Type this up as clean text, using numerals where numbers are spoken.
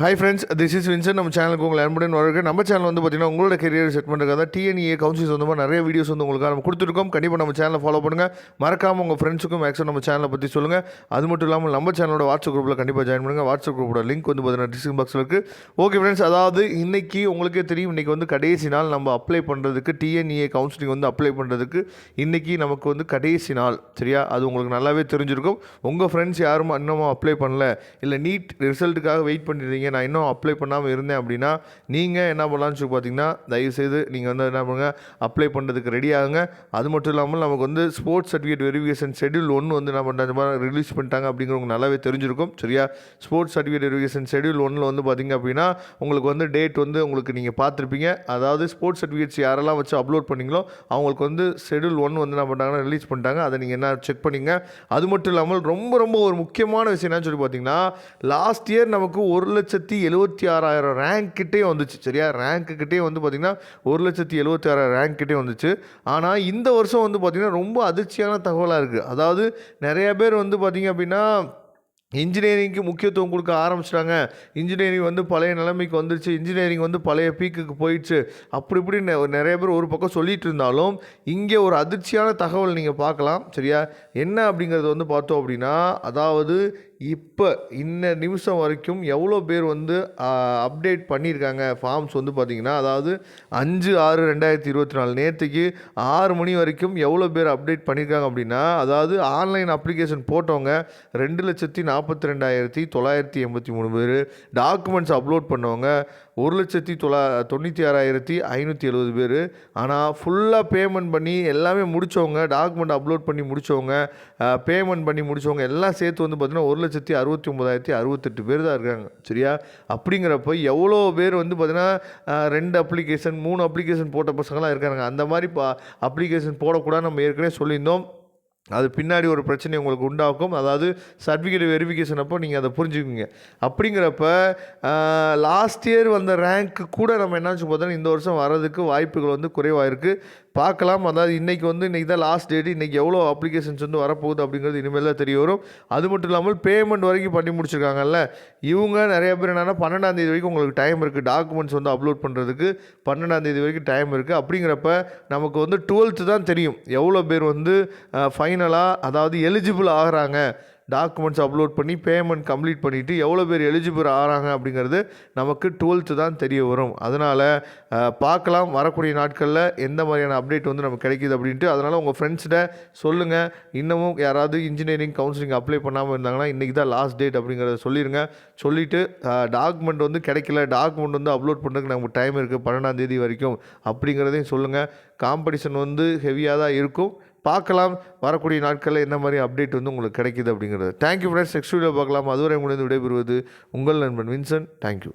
Hi friends, this is Vinson. நம்ம சேனலுக்கு உங்களை அன்புடன் வரவேற்க. நம்ம சேனல் வந்து பார்த்தீங்கன்னா உங்களோட கெரியர் செட் பண்ணுறதுக்காக டிஎன்இஏ கவுன்சில்ஸ் வந்து நிறைய வீடியோஸ் வந்து உங்களுக்காக நம்ம கொடுத்துருக்கோம். கண்டிப்பாக நம்ம சேனலை ஃபாலோ பண்ணுங்கள். மறக்காமல் உங்கள் ஃப்ரெண்ட்ஸுக்கும் மேக்ஸிமம் நம்ம சேனலை பற்றி சொல்லுங்கள். அது மட்டும் இல்லாமல் நம்ம சேனலோட வாட்ஸ்அப் குரூப்பில் கண்டிப்பாக ஜாயின் பண்ணுங்கள். வாட்ஸ்அப் குரூப்போட லிங்க் வந்து பார்த்தீங்கன்னா டிஸ்கிரிப்ஷன் பாக்ஸில் இருக்குது. ஓகே ஃப்ரெண்ட்ஸ், அதாவது இன்றைக்கி உங்களுக்கே தெரியும், இன்றைக்கி வந்து கடைசி நாள் நம்ம அப்ளை பண்ணுறதுக்கு, டிஎன்இஏ கவுன்சிலிங் வந்து அப்ளை பண்ணுறதுக்கு இன்றைக்கி நமக்கு வந்து கடைசி நாள். சரியா? அது உங்களுக்கு நல்லாவே தெரிஞ்சிருக்கும். உங்கள் ஃப்ரெண்ட்ஸ் யாரும் இன்னமும் அப்ளை பண்ணல, இல்லை நீட் ரிசல்ட்டுக்காக வெயிட் பண்ணிடுறீங்க, நான் இன்னும் அப்ளை பண்ணாமல் இருந்தேன் அப்படின்னா நீங்கள் என்ன பண்ணலான்னு சொல்லி பார்த்தீங்கன்னா, தயவுசெய்து நீங்கள் வந்து என்ன பண்ணுங்கள், அப்ளை பண்ணுறதுக்கு ரெடி ஆகுங்க. அது மட்டும் இல்லாமல் நமக்கு வந்து ஸ்போர்ட்ஸ் சர்டிஃபிகேட் வெரிஃபிகேஷன் ஷெடியூல் 1 வந்து என்ன பண்ணுறாங்க ரிலீஸ் பண்ணிட்டாங்க அப்படிங்கிறவங்க நல்லாவே தெரிஞ்சிருக்கும். சரியா? ஸ்போர்ட்ஸ் சர்டிஃபிகேட் வெரிஃபிகேஷன் ஷெடியூல் 1 வந்து பார்த்திங்க அப்படின்னா உங்களுக்கு வந்து டேட் வந்து உங்களுக்கு நீங்கள் பார்த்துருப்பீங்க. அதாவது ஸ்போர்ட்ஸ் சர்டிஃபிகேட்ஸ் யாரெல்லாம் வச்சு அப்லோட் பண்ணிங்களோ அவங்களுக்கு வந்து ஷெடியூல் 1 வந்து என்ன பண்ணுறாங்கன்னா ரிலீஸ் பண்ணிட்டாங்க. அதை நீங்கள் என்ன செக் பண்ணிங்க. அது மட்டும் இல்லாமல் ரொம்ப ரொம்ப ஒரு முக்கியமான விஷயம் என்னன்னு சொல்லி பார்த்தீங்கன்னா, லாஸ்ட் இயர் நமக்கு 1,76,000 ரேங்க் கிட்டே வந்துச்சு. சரியா? ரேங்க்கு கிட்டே வந்து பார்த்திங்கன்னா 1,76,000 ரேங்க் கிட்டே வந்துச்சு. ஆனால் இந்த வருஷம் வந்து பார்த்திங்கன்னா ரொம்ப அதிர்ச்சியான தகவலாக இருக்குது. அதாவது நிறைய பேர் வந்து பார்த்திங்க அப்படின்னா இன்ஜினியரிங்க்கு முக்கியத்துவம் கொடுக்க ஆரம்பிச்சிட்டாங்க. இன்ஜினியரிங் வந்து பழைய நிலைமைக்கு வந்துருச்சு, இன்ஜினியரிங் வந்து பழைய பீக்குக்கு போயிடுச்சு, அப்படி இப்படி நிறைய பேர் ஒரு பக்கம் சொல்லிட்டு இருந்தாலும் இங்கே ஒரு அதிர்ச்சியான தகவல் நீங்கள் பார்க்கலாம். சரியா? என்ன அப்படிங்கிறது வந்து பார்த்தோம் அப்படின்னா, அதாவது இப்போ இன்ன நிமிஷம் வரைக்கும் எவ்வளோ பேர் வந்து அப்டேட் பண்ணியிருக்காங்க ஃபார்ம்ஸ் வந்து பார்த்திங்கன்னா, அதாவது 5/6/2024 நேற்றுக்கு 6 மணி வரைக்கும் எவ்வளோ பேர் அப்டேட் பண்ணியிருக்காங்க அப்படின்னா, அதாவது ஆன்லைன் அப்ளிகேஷன் போட்டவங்க 2,42,983 பேர், டாக்குமெண்ட்ஸ் அப்லோட் பண்ணவங்க 1,96,570 பேர். ஆனால் ஃபுல்லாக பேமெண்ட் பண்ணி எல்லாமே முடித்தவங்க, டாக்குமெண்ட் அப்லோட் பண்ணி முடித்தவங்க, பேமெண்ட் பண்ணி முடித்தவங்க எல்லாம் சேர்த்து வந்து பார்த்திங்கன்னா 1,69,068 பேர் தான் இருக்காங்க. சரியா? அப்படிங்கிறப்ப எவ்வளோ பேர் வந்து பார்த்திங்கன்னா 2 அப்ளிகேஷன் 3 அப்ளிகேஷன் போட்ட பசங்களாம் இருக்காங்க. அந்த மாதிரி அப்ளிகேஷன் போடக்கூடாது நம்ம ஏற்கனவே சொல்லியிருந்தோம். அது பின்னாடி ஒரு பிரச்சனை உங்களுக்கு உண்டாக்கும். அதாவது சர்டிஃபிகேட் வெரிஃபிகேஷன் அப்போ நீங்கள் அதை புரிஞ்சுக்குங்க. அப்படிங்கிறப்ப லாஸ்ட் இயர் வந்த ரேங்க்கு கூட நம்ம என்னாச்சு பார்த்தோன்னா இந்த வருஷம் வர்றதுக்கு வாய்ப்புகள் வந்து குறைவாக இருக்குது. பார்க்கலாம். அதாவது இன்றைக்கி தான் லாஸ்ட் டேட்டு. இன்றைக்கி எவ்வளோ அப்ளிகேஷன்ஸ் வந்து வரப்போகுது அப்படிங்கிறது இனிமேல் தான் தெரிய வரும். அது மட்டும் இல்லாமல் பேமெண்ட் வரைக்கும் பண்ணி முடிச்சிருக்காங்கல்ல, இவங்க நிறைய பேர் என்னென்னா 12ஆம் தேதி வரைக்கும் உங்களுக்கு டைம் இருக்குது. டாக்குமெண்ட்ஸ் வந்து அப்லோட் பண்ணுறதுக்கு 12ஆம் தேதி வரைக்கும் டைம் இருக்குது. அப்படிங்கிறப்ப நமக்கு வந்து 12th தான் தெரியும் எவ்வளோ பேர் வந்து ஃபைனலாக அதாவது எலிஜிபிள் ஆகிறாங்க. டாக்குமெண்ட்ஸ் அப்லோட் பண்ணி பேமெண்ட் கம்ப்ளீட் பண்ணிவிட்டு எவ்வளோ பேர் எலிஜிபிள் ஆகிறாங்க அப்படிங்கிறது நமக்கு 12th தான் தெரிய வரும். அதனால் பார்க்கலாம் வரக்கூடிய நாட்களில் எந்த மாதிரியான அப்டேட் வந்து நமக்கு கிடைக்கிது அப்படின்ட்டு. அதனால் உங்கள் ஃப்ரெண்ட்ஸ்கிட்ட சொல்லுங்கள். இன்னமும் யாராவது இன்ஜினியரிங் கவுன்சிலிங் அப்ளை பண்ணாமல் இருந்தாங்கன்னா இன்றைக்கி தான் லாஸ்ட் டேட் அப்படிங்கிறத சொல்லிடுங்க. சொல்லிவிட்டு டாக்குமெண்ட் வந்து கிடைக்கல, டாக்குமெண்ட் வந்து அப்லோட் பண்ணுறதுக்கு நமக்கு டைம் இருக்குது 12ஆம் தேதி வரைக்கும் அப்படிங்கிறதையும் சொல்லுங்கள். காம்படிஷன் வந்து ஹெவியாக தான் இருக்கும். பார்க்கலாம் வரக்கூடிய நாட்களில் என்ன மாதிரி அப்டேட் வந்து உங்களுக்கு கிடைக்கிது அப்படிங்கிறது. Thank you friends. நெக்ஸ்ட் வீடியோ பார்க்கலாம். அதுவரை முடிந்து விடைபெறுவது உங்கள் நண்பன் வின்சன். தேங்க்யூ.